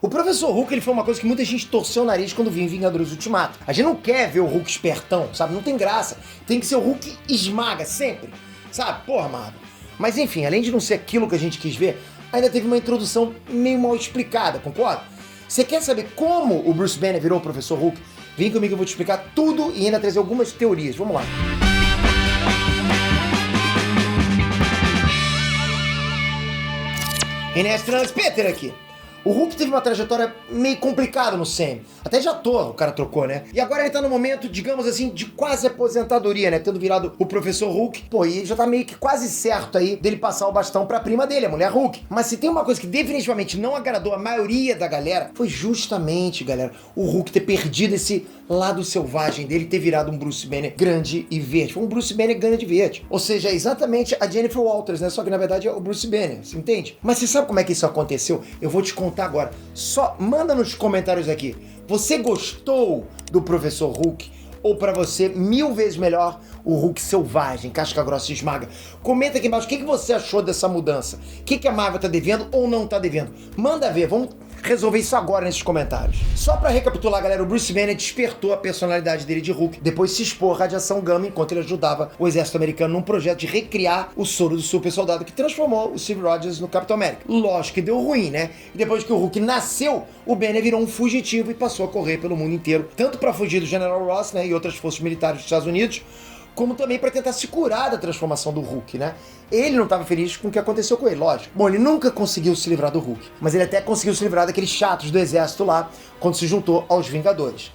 O Professor Hulk, ele foi uma coisa que muita gente torceu o nariz quando viu em Vingadores Ultimato. A gente não quer ver o Hulk espertão, sabe? Não tem graça. Tem que ser o Hulk esmaga, sempre. Sabe? Porra, Marvel. Mas enfim, além de não ser aquilo que a gente quis ver, ainda teve uma introdução meio mal explicada, concorda? Você quer saber como o Bruce Banner virou o Professor Hulk? Vem comigo que eu vou te explicar tudo e ainda trazer algumas teorias. Vamos lá. Inés Trans Peter aqui. O Hulk teve uma trajetória meio complicada no CM. Até de ator o cara trocou, né? E agora ele tá no momento, digamos assim, de quase aposentadoria, né? Tendo virado o Professor Hulk. Pô, e já tá meio que quase certo aí dele passar o bastão pra prima dele, a mulher Hulk. Mas se tem uma coisa que definitivamente não agradou a maioria da galera, foi justamente, galera, o Hulk ter perdido esse lado selvagem dele, ter virado um Bruce Banner grande e verde. Foi um Bruce Banner grande e verde. Ou seja, é exatamente a Jennifer Walters, né? Só que na verdade é o Bruce Banner, você entende? Mas você sabe como é que isso aconteceu? Eu vou te contar agora. Só manda nos comentários aqui. Você gostou do Professor Hulk? Ou pra você, 1000 vezes melhor, o Hulk selvagem, casca grossa e esmaga? Comenta aqui embaixo o que você achou dessa mudança. O que a Marvel tá devendo ou não tá devendo? Manda ver, vamos resolver isso agora nesses comentários. Só pra recapitular, galera, o Bruce Banner despertou a personalidade dele de Hulk depois de se expor à radiação gama enquanto ele ajudava o exército americano num projeto de recriar o soro do super soldado que transformou o Steve Rogers no Capitão América. Lógico que deu ruim, né? E depois que o Hulk nasceu, o Banner virou um fugitivo e passou a correr pelo mundo inteiro, tanto pra fugir do General Ross, né, e outras forças militares dos Estados Unidos, como também para tentar se curar da transformação do Hulk, né? Ele não estava feliz com o que aconteceu com ele, lógico. Bom, ele nunca conseguiu se livrar do Hulk, mas ele até conseguiu se livrar daqueles chatos do exército lá, quando se juntou aos Vingadores.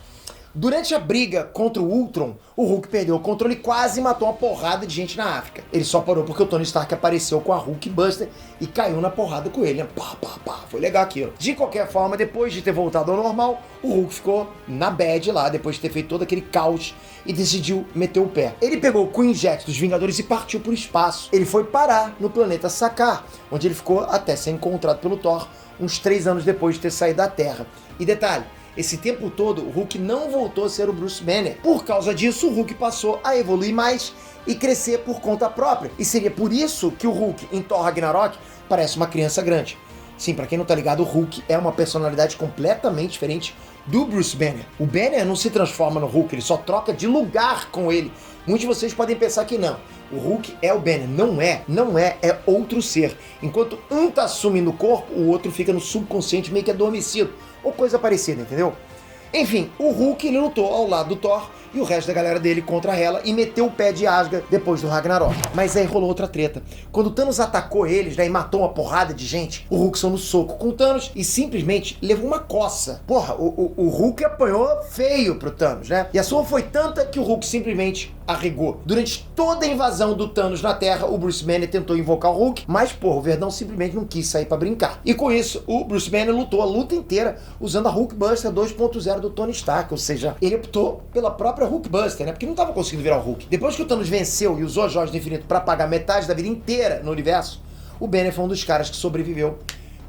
Durante a briga contra o Ultron, o Hulk perdeu o controle e quase matou uma porrada de gente na África. Ele só parou porque o Tony Stark apareceu com a Hulk Buster e caiu na porrada com ele, né? Pá, pá, pá. Foi legal aquilo. De qualquer forma, depois de ter voltado ao normal, o Hulk ficou na bad lá, depois de ter feito todo aquele caos e decidiu meter o pé. Ele pegou o Queen Jet dos Vingadores e partiu pro espaço. Ele foi parar no planeta Sakaar, onde ele ficou até ser encontrado pelo Thor uns 3 anos depois de ter saído da Terra. E detalhe, esse tempo todo, o Hulk não voltou a ser o Bruce Banner. Por causa disso, o Hulk passou a evoluir mais e crescer por conta própria. E seria por isso que o Hulk, em Thor Ragnarok, parece uma criança grande. Sim, pra quem não tá ligado, o Hulk é uma personalidade completamente diferente do Bruce Banner. O Banner não se transforma no Hulk, ele só troca de lugar com ele. Muitos de vocês podem pensar que não. O Hulk é o Banner. Não é outro ser. Enquanto um tá assumindo o corpo, o outro fica no subconsciente meio que adormecido. Ou coisa parecida, entendeu? Enfim, o Hulk ele lutou ao lado do Thor e o resto da galera dele contra Hela e meteu o pé de Asgard depois do Ragnarok. Mas aí rolou outra treta. Quando o Thanos atacou eles, né, e matou uma porrada de gente, o Hulk saiu no soco com o Thanos e simplesmente levou uma coça. Porra, o Hulk apanhou feio pro Thanos, né? E a sua foi tanta que o Hulk simplesmente arregou. Durante toda a invasão do Thanos na Terra, o Bruce Banner tentou invocar o Hulk, mas, porra, o Verdão simplesmente não quis sair pra brincar. E com isso, o Bruce Banner lutou a luta inteira usando a Hulk Buster 2.0 do Tony Stark, ou seja, ele optou pela própria Hulk Buster, né? Porque não tava conseguindo virar o Hulk. Depois que o Thanos venceu e usou a Joia do Infinito pra pagar metade da vida inteira no universo, o Banner foi um dos caras que sobreviveu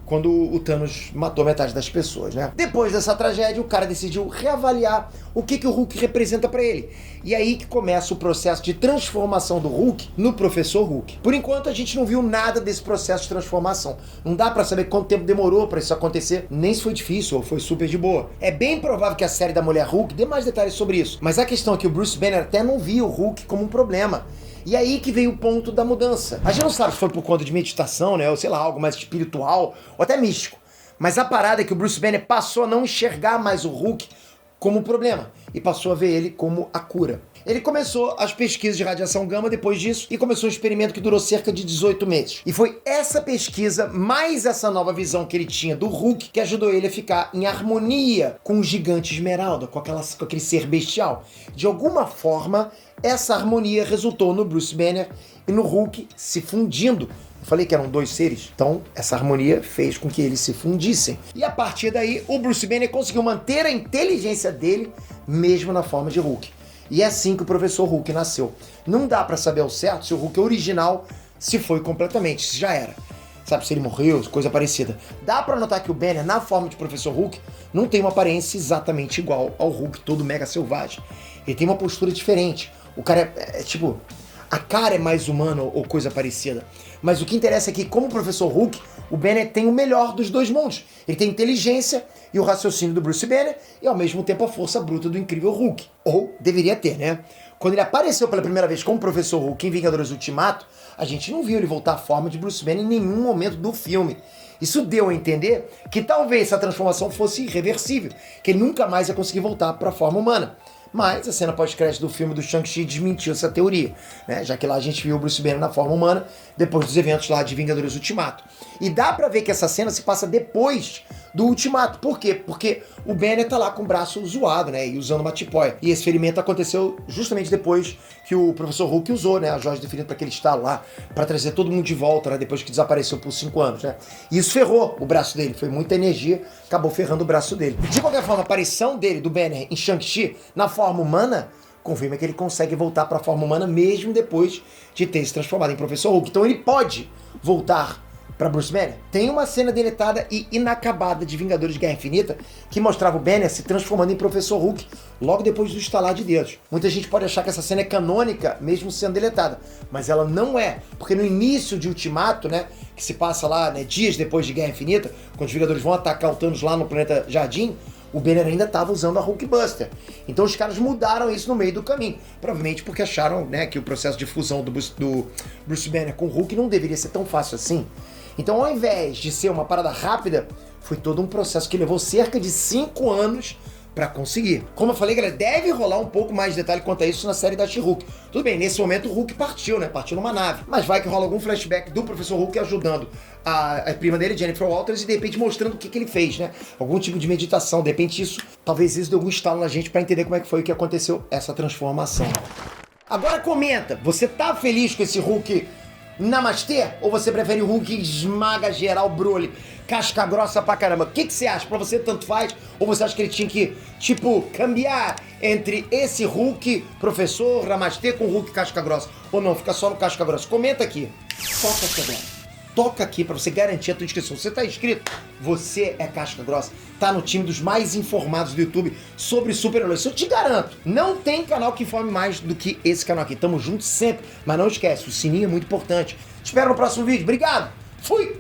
quando o Thanos matou metade das pessoas, né? Depois dessa tragédia, o cara decidiu reavaliar o que o Hulk representa pra ele. E aí que começa o processo de transformação do Hulk no Professor Hulk. Por enquanto, a gente não viu nada desse processo de transformação. Não dá pra saber quanto tempo demorou pra isso acontecer, nem se foi difícil ou foi super de boa. É bem provável que a série da Mulher Hulk dê mais detalhes sobre isso. Mas a questão é que o Bruce Banner até não via o Hulk como um problema. E aí que veio o ponto da mudança. A gente não sabe se foi por conta de meditação, né? Ou sei lá, algo mais espiritual, ou até místico. Mas a parada é que o Bruce Banner passou a não enxergar mais o Hulk como um problema. E passou a ver ele como a cura. Ele começou as pesquisas de radiação gama depois disso e começou um experimento que durou cerca de 18 meses. E foi essa pesquisa, mais essa nova visão que ele tinha do Hulk, que ajudou ele a ficar em harmonia com o gigante Esmeralda, com aquele ser bestial. De alguma forma, essa harmonia resultou no Bruce Banner e no Hulk se fundindo. Eu falei que eram 2 seres, então essa harmonia fez com que eles se fundissem. E a partir daí, o Bruce Banner conseguiu manter a inteligência dele, mesmo na forma de Hulk. E é assim que o Professor Hulk nasceu. Não dá pra saber ao certo se o Hulk original se foi completamente, se já era. Sabe, se ele morreu, coisa parecida. Dá pra notar que o Banner, na forma de Professor Hulk, não tem uma aparência exatamente igual ao Hulk todo mega selvagem. Ele tem uma postura diferente. O cara é tipo... A cara é mais humana ou coisa parecida. Mas o que interessa é que, como Professor Hulk, o Banner tem o melhor dos dois mundos. Ele tem inteligência e o raciocínio do Bruce Banner e ao mesmo tempo a força bruta do incrível Hulk. Ou deveria ter, né? Quando ele apareceu pela primeira vez como Professor Hulk em Vingadores Ultimato, a gente não viu ele voltar à forma de Bruce Banner em nenhum momento do filme. Isso deu a entender que talvez essa transformação fosse irreversível, que ele nunca mais ia conseguir voltar para a forma humana. Mas a cena pós-crédito do filme do Shang-Chi desmentiu essa teoria, né? Já que lá a gente viu o Bruce Banner na forma humana depois dos eventos lá de Vingadores Ultimato. E dá pra ver que essa cena se passa depois do Ultimato. Por quê? Porque o Banner tá lá com o braço zoado, né? E usando uma tipóia. E esse ferimento aconteceu justamente depois que o Professor Hulk usou, né? A joia do infinito pra aquele estalo lá, pra trazer todo mundo de volta, né? Depois que desapareceu por 5 anos, né? E isso ferrou o braço dele. Foi muita energia, acabou ferrando o braço dele. De qualquer forma, a aparição dele, do Banner, em Shang-Chi, na forma humana, confirma que ele consegue voltar para a forma humana mesmo depois de ter se transformado em Professor Hulk. Então ele pode voltar para Bruce Banner. Tem uma cena deletada e inacabada de Vingadores de Guerra Infinita que mostrava o Banner se transformando em Professor Hulk logo depois do estalar de dedos. Muita gente pode achar que essa cena é canônica mesmo sendo deletada, mas ela não é, porque no início de Ultimato, né, que se passa lá, né, dias depois de Guerra Infinita, quando os Vingadores vão atacar o Thanos lá no planeta Jardim, o Banner ainda estava usando a Hulkbuster. Então os caras mudaram isso no meio do caminho. Provavelmente porque acharam, né, que o processo de fusão do Bruce Banner com o Hulk não deveria ser tão fácil assim. Então ao invés de ser uma parada rápida, foi todo um processo que levou cerca de 5 anos pra conseguir. Como eu falei, galera, deve rolar um pouco mais de detalhe quanto a isso na série da She-Hulk. Tudo bem, nesse momento o Hulk partiu, né? Partiu numa nave. Mas vai que rola algum flashback do Professor Hulk ajudando a prima dele, Jennifer Walters, e de repente mostrando o que ele fez, né? Algum tipo de meditação. De repente talvez isso dê algum estalo na gente pra entender como é que foi o que aconteceu essa transformação. Agora comenta, você tá feliz com esse Hulk Namastê? Ou você prefere o Hulk esmaga geral Broly, casca grossa pra caramba? O que você acha? Pra você tanto faz? Ou você acha que ele tinha que, tipo, cambiar entre esse Hulk professor Namastê com o Hulk casca grossa? Ou não, fica só no casca grossa? Comenta aqui. Toca aqui agora. Toca aqui pra você garantir a tua inscrição. Você tá inscrito? Você é casca grossa. Tá no time dos mais informados do YouTube sobre super-heróis. Isso eu te garanto. Não tem canal que informe mais do que esse canal aqui. Tamo junto sempre. Mas não esquece, o sininho é muito importante. Te espero no próximo vídeo. Obrigado. Fui!